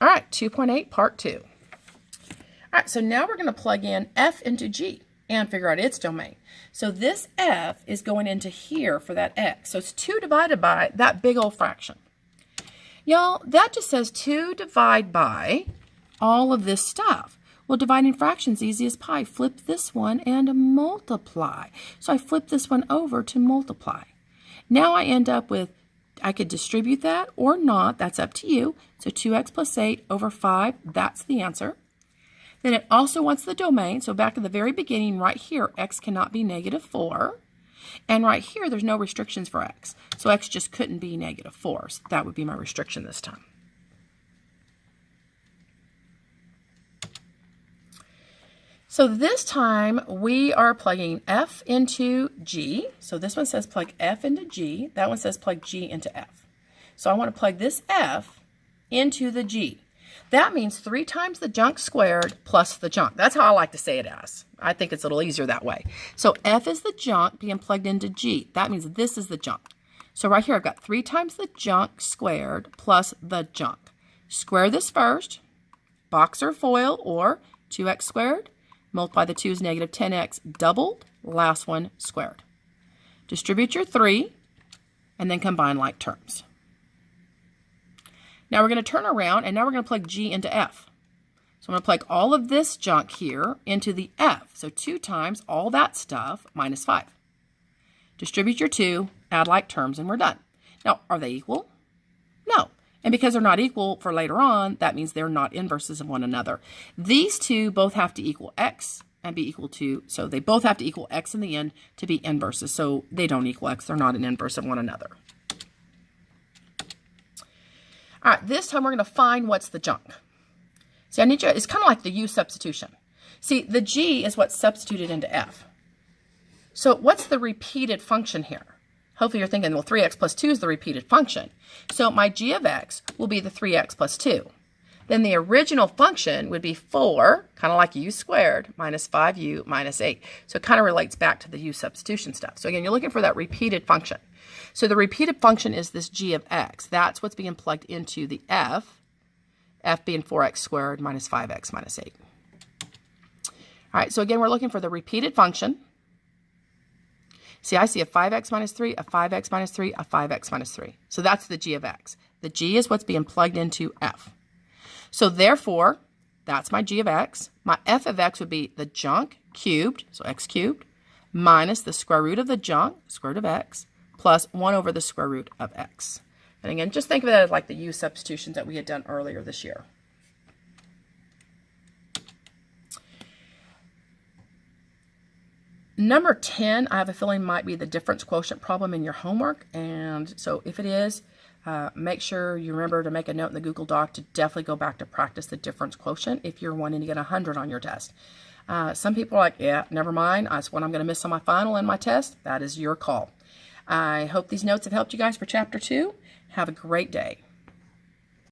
All right, 2.8, part 2. All right, so now we're going to plug in f into g and figure out its domain. So this f is going into here for that x. So it's 2 divided by that big old fraction. Y'all, that just says 2 divide by all of this stuff. Well, dividing fractions easy as pie. Flip this one and multiply. So I flip this one over to multiply. Now I end up with, I could distribute that or not. That's up to you. So 2x plus 8 over 5, that's the answer. Then it also wants the domain. So back at the very beginning right here, x cannot be negative 4. And right here, there's no restrictions for x. So x just couldn't be negative 4. So that would be my restriction this time. So this time we are plugging f into g. So this one says plug f into g. That one says plug g into f. So I want to plug this f into the g. That means 3 times the junk squared plus the junk. That's how I like to say it as. I think it's a little easier that way. So f is the junk being plugged into g. That means this is the junk. So right here I've got 3 times the junk squared plus the junk. Square this first. Box or FOIL or 2x squared. Multiply the 2 is negative 10x doubled. Last one squared. Distribute your 3 and then combine like terms. Now we're going to turn around and now we're going to plug g into f. So I'm going to plug all of this junk here into the f. So 2 times all that stuff minus 5. Distribute your 2, add like terms, and we're done. Now, are they equal? No. And because they're not equal for later on, that means they're not inverses of one another. These two both have to equal x and be equal to, so they both have to equal x in the end to be inverses. So they don't equal x. They're not an inverse of one another. All right, this time we're going to find what's the junk. See, I need you, it's kind of like the u substitution. See, the g is what's substituted into f. So what's the repeated function here? Hopefully you're thinking, well, 3x plus 2 is the repeated function. So my g of x will be the 3x plus 2. Then the original function would be 4, kind of like u squared, minus 5u minus 8. So it kind of relates back to the u substitution stuff. So again, you're looking for that repeated function. So the repeated function is this g of x. That's what's being plugged into the f being 4x squared minus 5x minus 8. All right, so again, we're looking for the repeated function. See, I see a 5x minus 3, a 5x minus 3, a 5x minus 3. So that's the g of x. The g is what's being plugged into f. So therefore, that's my g of x. My f of x would be the junk cubed, so x cubed, minus the square root of the junk, square root of x, plus 1 over the square root of x. And again, just think of it as like the u substitutions that we had done earlier this year. Number 10, I have a feeling might be the difference quotient problem in your homework. And so if it is, make sure you remember to make a note in the Google Doc to definitely go back to practice the difference quotient if you're wanting to get 100 on your test. Some people are like, yeah, never mind. That's what I'm going to miss on my final and my test. That is your call. I hope these notes have helped you guys for Chapter 2. Have a great day.